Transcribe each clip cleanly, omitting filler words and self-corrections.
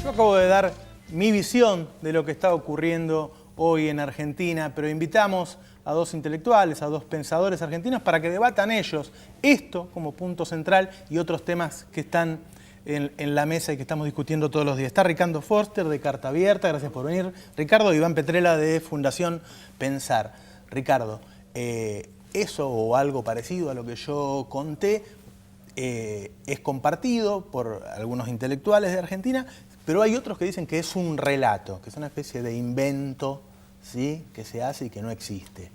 Yo acabo de dar mi visión de lo que está ocurriendo hoy en Argentina, pero invitamos a dos intelectuales, a dos pensadores argentinos para que debatan ellos esto como punto central y otros temas que están en la mesa y que estamos discutiendo todos los días. Está Ricardo Forster de Carta Abierta, gracias por venir. Ricardo, Iván Petrella de Fundación Pensar. Ricardo, eso o algo parecido a lo que yo conté es compartido por algunos intelectuales de Argentina, pero hay otros que dicen que es un relato, que es una especie de invento, ¿sí?, que se hace y que no existe.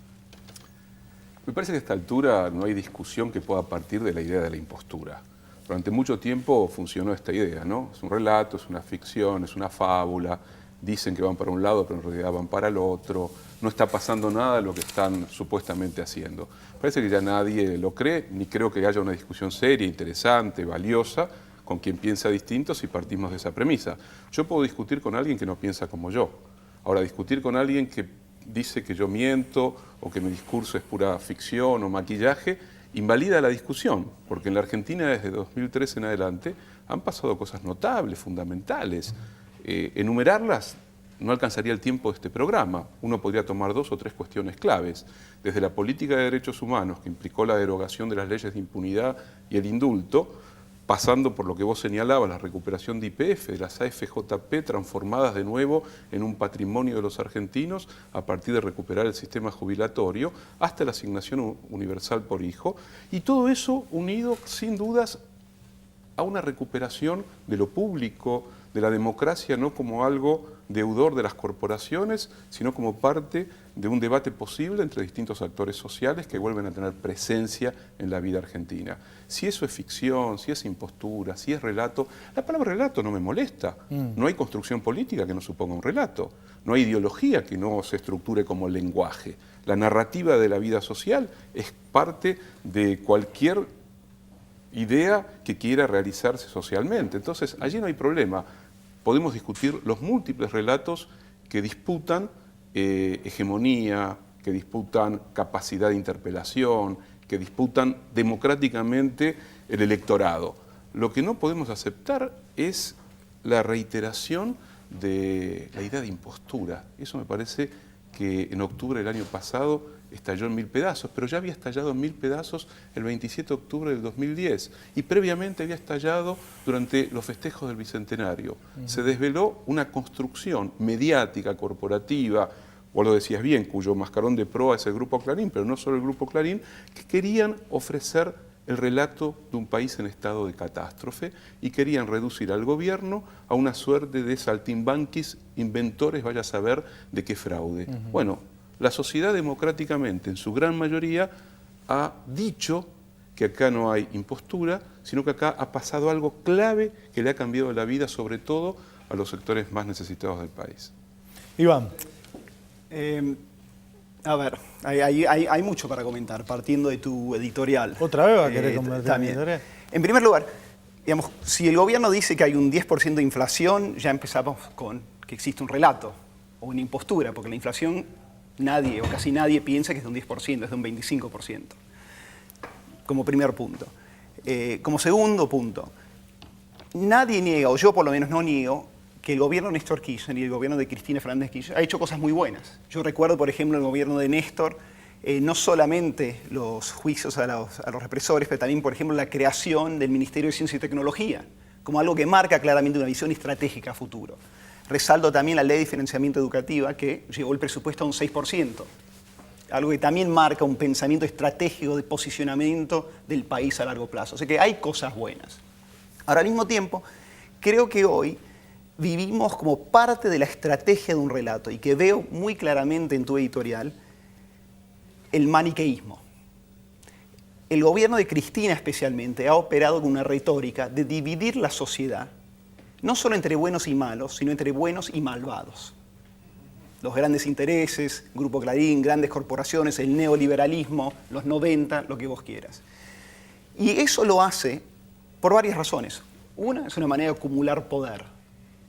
Me parece que a esta altura no hay discusión que pueda partir de la idea de la impostura. Durante mucho tiempo funcionó esta idea, ¿no? Es un relato, es una ficción, es una fábula, dicen que van para un lado, pero en realidad van para el otro, no está pasando nada de lo que están supuestamente haciendo. Parece que ya nadie lo cree, ni creo que haya una discusión seria, interesante, valiosa, con quien piensa distinto si partimos de esa premisa. Yo puedo discutir con alguien que no piensa como yo. Ahora, discutir con alguien que dice que yo miento o que mi discurso es pura ficción o maquillaje, invalida la discusión, porque en la Argentina desde 2013 en adelante han pasado cosas notables, fundamentales. Enumerarlas no alcanzaría el tiempo de este programa. Uno podría tomar 2 o 3 cuestiones claves. Desde la política de derechos humanos, que implicó la derogación de las leyes de impunidad y el indulto, pasando por lo que vos señalabas, la recuperación de YPF, de las AFJP transformadas de nuevo en un patrimonio de los argentinos a partir de recuperar el sistema jubilatorio, hasta la asignación universal por hijo, y todo eso unido sin dudas a una recuperación de lo público, de la democracia, no como algo deudor de las corporaciones, sino como parte de un debate posible entre distintos actores sociales que vuelven a tener presencia en la vida argentina. Si eso es ficción, si es impostura, si es relato, la palabra relato no me molesta. No hay construcción política que no suponga un relato. No hay ideología que no se estructure como lenguaje. La narrativa de la vida social es parte de cualquier idea que quiera realizarse socialmente. Entonces, allí no hay problema. Podemos discutir los múltiples relatos que disputan hegemonía, que disputan capacidad de interpelación, que disputan democráticamente el electorado. Lo que no podemos aceptar es la reiteración de la idea de impostura. Eso me parece que en octubre del año pasado estalló en 1000 pedazos, pero ya había estallado en 1000 pedazos el 27 de octubre del 2010 y previamente había estallado durante los festejos del Bicentenario. Se desveló una construcción mediática, corporativa, vos lo decías bien, cuyo mascarón de proa es el Grupo Clarín, pero no solo el Grupo Clarín, que querían ofrecer el relato de un país en estado de catástrofe y querían reducir al gobierno a una suerte de saltimbanquis inventores, vaya a saber de qué fraude. Bueno, la sociedad democráticamente, en su gran mayoría, ha dicho que acá no hay impostura, sino que acá ha pasado algo clave que le ha cambiado la vida, sobre todo a los sectores más necesitados del país. Iván. A ver, hay mucho para comentar, partiendo de tu editorial. ¿Otra vez va a querer convertir en editorial? En primer lugar, digamos, si el gobierno dice que hay un 10% de inflación, ya empezamos con que existe un relato o una impostura, porque la inflación nadie o casi nadie piensa que es de un 10%, es de un 25%. Como primer punto. Como segundo punto, nadie niega, o yo por lo menos no niego, que el gobierno de Néstor Kirchner y el gobierno de Cristina Fernández de Kirchner ha hecho cosas muy buenas. Yo recuerdo, por ejemplo, el gobierno de Néstor, no solamente los juicios a los represores, pero también, por ejemplo, la creación del Ministerio de Ciencia y Tecnología, como algo que marca claramente una visión estratégica a futuro. Resalto también la ley de financiamiento educativa, que llevó el presupuesto a un 6%, algo que también marca un pensamiento estratégico de posicionamiento del país a largo plazo. O sea que hay cosas buenas. Ahora, al mismo tiempo, creo que hoy vivimos como parte de la estrategia de un relato y que veo muy claramente en tu editorial el maniqueísmo. El gobierno de Cristina especialmente ha operado con una retórica de dividir la sociedad no solo entre buenos y malos, sino entre buenos y malvados. Los grandes intereses, Grupo Clarín, grandes corporaciones, el neoliberalismo, los 90, lo que vos quieras. Y eso lo hace por varias razones. Una es una manera de acumular poder,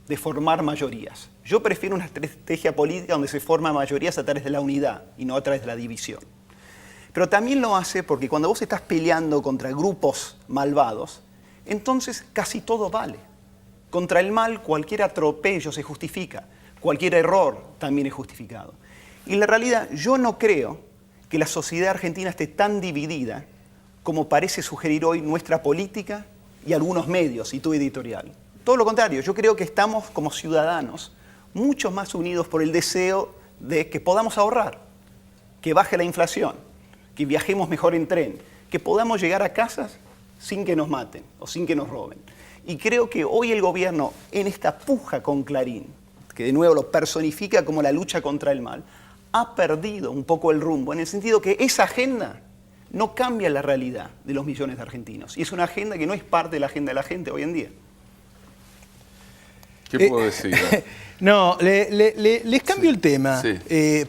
de formar mayorías. Yo prefiero una estrategia política donde se forman mayorías a través de la unidad y no a través de la división. Pero también lo hace porque cuando vos estás peleando contra grupos malvados, entonces casi todo vale. Contra el mal, cualquier atropello se justifica, cualquier error también es justificado. Y en la realidad, yo no creo que la sociedad argentina esté tan dividida como parece sugerir hoy nuestra política y algunos medios y tu editorial. Todo lo contrario, yo creo que estamos como ciudadanos mucho más unidos por el deseo de que podamos ahorrar, que baje la inflación, que viajemos mejor en tren, que podamos llegar a casas sin que nos maten o sin que nos roben. Y creo que hoy el gobierno, en esta puja con Clarín, que de nuevo lo personifica como la lucha contra el mal, ha perdido un poco el rumbo, en el sentido que esa agenda no cambia la realidad de los millones de argentinos. Y es una agenda que no es parte de la agenda de la gente hoy en día. ¿Qué puedo decir? No, les cambio el tema, sí.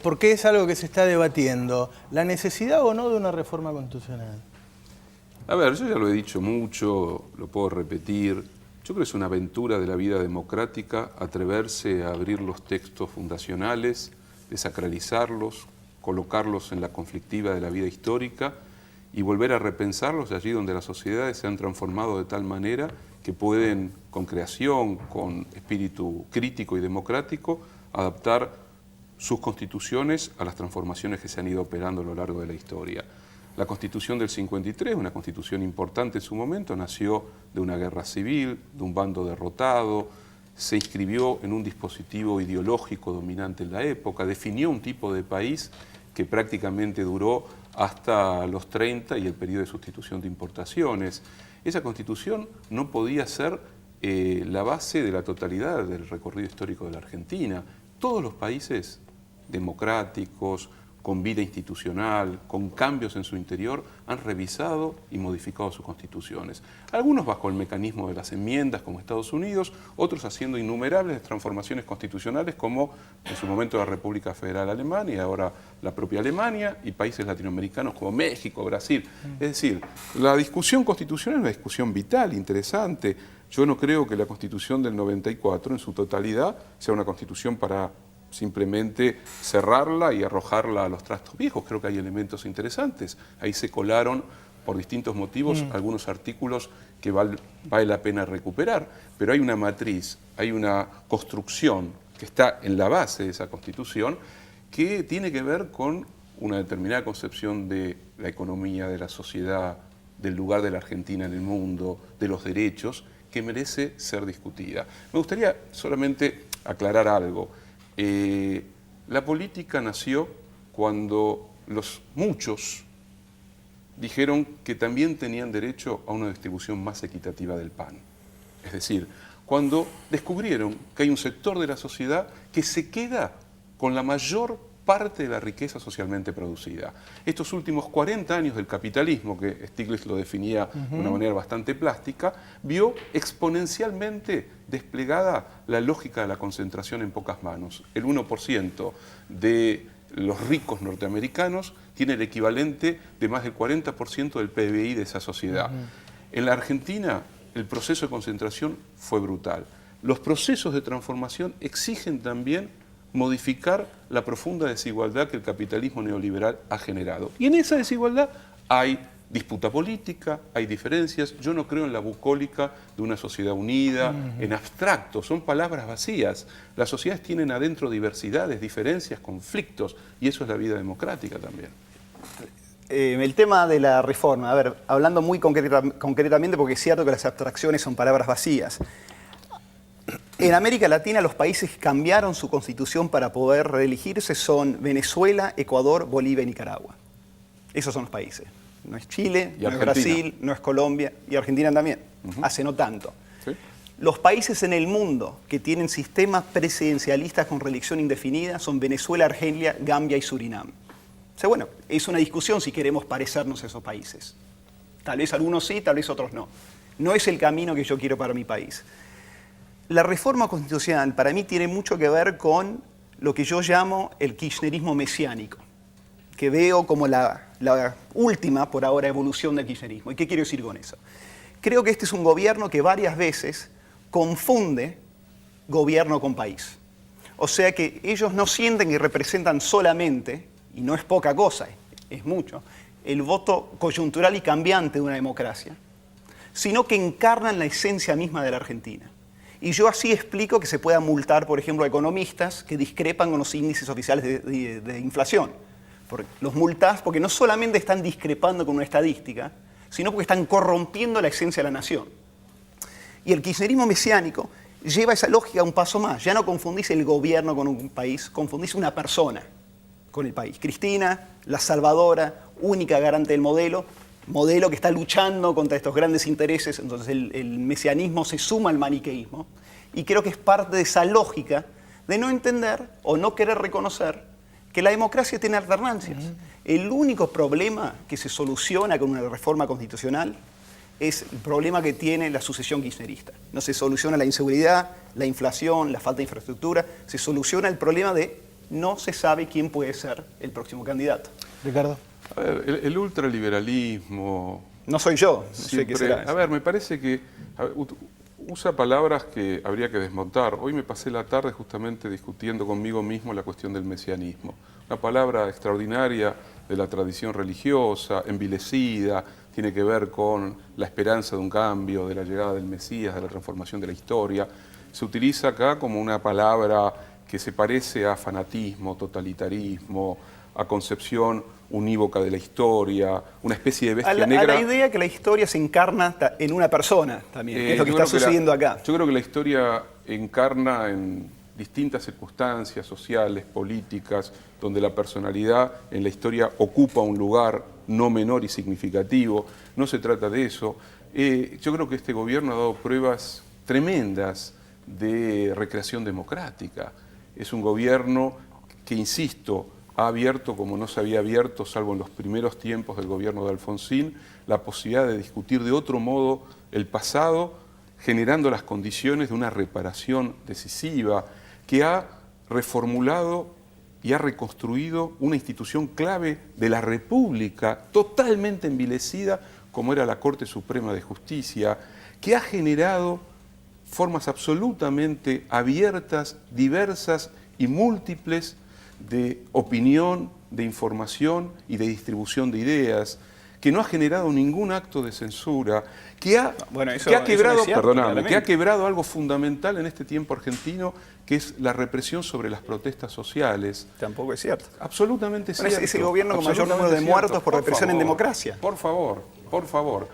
Porque es algo que se está debatiendo. ¿La necesidad o no de una reforma constitucional? A ver, yo ya lo he dicho mucho, lo puedo repetir. Yo creo que es una aventura de la vida democrática atreverse a abrir los textos fundacionales, desacralizarlos, colocarlos en la conflictiva de la vida histórica y volver a repensarlos allí donde las sociedades se han transformado de tal manera que pueden, con creación, con espíritu crítico y democrático, adaptar sus constituciones a las transformaciones que se han ido operando a lo largo de la historia. La Constitución del 53, una constitución importante en su momento, nació de una guerra civil, de un bando derrotado, se inscribió en un dispositivo ideológico dominante en la época, definió un tipo de país que prácticamente duró hasta los 30 y el periodo de sustitución de importaciones. Esa Constitución no podía ser la base de la totalidad del recorrido histórico de la Argentina. Todos los países democráticos, con vida institucional, con cambios en su interior, han revisado y modificado sus constituciones. Algunos bajo el mecanismo de las enmiendas, como Estados Unidos, otros haciendo innumerables transformaciones constitucionales, como en su momento la República Federal Alemana y ahora la propia Alemania, y países latinoamericanos como México, Brasil. Es decir, la discusión constitucional es una discusión vital, interesante. Yo no creo que la Constitución del 94 en su totalidad sea una constitución para simplemente cerrarla y arrojarla a los trastos viejos. Creo que hay elementos interesantes. Ahí se colaron, por distintos motivos, algunos artículos que vale la pena recuperar. Pero hay una matriz, hay una construcción que está en la base de esa Constitución que tiene que ver con una determinada concepción de la economía, de la sociedad, del lugar de la Argentina en el mundo, de los derechos, que merece ser discutida. Me gustaría solamente aclarar algo. La política nació cuando muchos dijeron que también tenían derecho a una distribución más equitativa del pan. Es decir, cuando descubrieron que hay un sector de la sociedad que se queda con la mayor parte de la riqueza socialmente producida. Estos últimos 40 años del capitalismo, que Stiglitz lo definía de una manera bastante plástica, vio exponencialmente desplegada la lógica de la concentración en pocas manos. El 1% de los ricos norteamericanos tiene el equivalente de más del 40% del PBI de esa sociedad. En la Argentina, el proceso de concentración fue brutal. Los procesos de transformación exigen también modificar la profunda desigualdad que el capitalismo neoliberal ha generado. Y en esa desigualdad hay disputa política, hay diferencias. Yo no creo en la bucólica de una sociedad unida, en abstracto, son palabras vacías. Las sociedades tienen adentro diversidades, diferencias, conflictos, y eso es la vida democrática también. El tema de la reforma, a ver, hablando muy concretamente, porque es cierto que las abstracciones son palabras vacías. En América Latina los países que cambiaron su constitución para poder reelegirse son Venezuela, Ecuador, Bolivia y Nicaragua. Esos son los países. No es Chile, no es Brasil, no es Colombia y Argentina también, hace no tanto. ¿Sí? Los países en el mundo que tienen sistemas presidencialistas con reelección indefinida son Venezuela, Argelia, Gambia y Surinam. O sea, bueno, es una discusión si queremos parecernos a esos países. Tal vez algunos sí, tal vez otros no. No es el camino que yo quiero para mi país. La reforma constitucional para mí tiene mucho que ver con lo que yo llamo el kirchnerismo mesiánico, que veo como la última, por ahora, evolución del kirchnerismo. ¿Y qué quiero decir con eso? Creo que este es un gobierno que varias veces confunde gobierno con país. O sea que ellos no sienten que representan solamente, y no es poca cosa, es mucho, el voto coyuntural y cambiante de una democracia, sino que encarnan la esencia misma de la Argentina. Y yo así explico que se pueda multar, por ejemplo, a economistas que discrepan con los índices oficiales de inflación. Los multás porque no solamente están discrepando con una estadística, sino porque están corrompiendo la esencia de la nación. Y el kirchnerismo mesiánico lleva esa lógica un paso más. Ya no confundís el gobierno con un país, confundís una persona con el país. Cristina, la salvadora, única garante del modelo que está luchando contra estos grandes intereses. Entonces el mesianismo se suma al maniqueísmo. Y creo que es parte de esa lógica de no entender o no querer reconocer que la democracia tiene alternancias. El único problema que se soluciona con una reforma constitucional es el problema que tiene la sucesión kirchnerista. No se soluciona la inseguridad, la inflación, la falta de infraestructura, se soluciona el problema de no se sabe quién puede ser el próximo candidato. Ricardo. A ver, el ultraliberalismo... No soy yo, no siempre, sé qué será. A ver, me parece que usa palabras que habría que desmontar. Hoy me pasé la tarde justamente discutiendo conmigo mismo la cuestión del mesianismo. Una palabra extraordinaria de la tradición religiosa, envilecida, tiene que ver con la esperanza de un cambio, de la llegada del Mesías, de la transformación de la historia. Se utiliza acá como una palabra que se parece a fanatismo, totalitarismo, a concepción unívoca de la historia, una especie de bestia negra. A la idea que la historia se encarna en una persona también, que es lo que está sucediendo acá. Yo creo que la historia encarna en distintas circunstancias sociales, políticas, donde la personalidad en la historia ocupa un lugar no menor y significativo. No se trata de eso. Yo creo que este gobierno ha dado pruebas tremendas de recreación democrática. Es un gobierno que, insisto, ha abierto, como no se había abierto, salvo en los primeros tiempos del gobierno de Alfonsín, la posibilidad de discutir de otro modo el pasado, generando las condiciones de una reparación decisiva, que ha reformulado y ha reconstruido una institución clave de la República, totalmente envilecida, como era la Corte Suprema de Justicia, que ha generado formas absolutamente abiertas, diversas y múltiples de opinión, de información y de distribución de ideas, que no ha generado ningún acto de censura, que ha quebrado algo fundamental en este tiempo argentino, que es la represión sobre las protestas sociales. Tampoco es cierto. Absolutamente cierto. Es el gobierno con mayor número de muertos por represión en democracia. Por favor, por favor.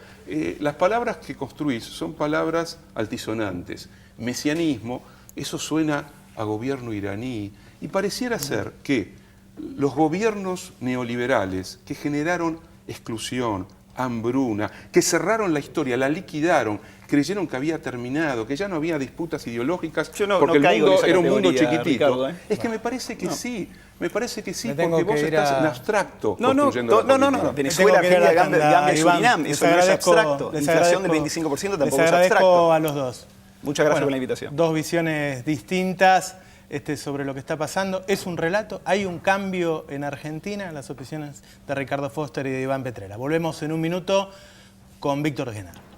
Las palabras que construís son palabras altisonantes. Mesianismo, eso suena a gobierno iraní, y pareciera ser que los gobiernos neoliberales que generaron exclusión, hambruna, que cerraron la historia, la liquidaron, creyeron que había terminado, que ya no había disputas ideológicas, porque el mundo era un mundo chiquitito. Ricardo, Es que me parece que sí, porque vos estás en abstracto construyendo la política. No. Venezuela, Argentina, Gambia, Surinam, eso no es abstracto. Inflación del 25% tampoco es abstracto. Les agradezco a los dos. Muchas gracias por la invitación. Dos visiones distintas sobre lo que está pasando. Es un relato, hay un cambio en Argentina, las opiniones de Ricardo Foster y de Iván Petrella. Volvemos en un minuto con Víctor Genaro.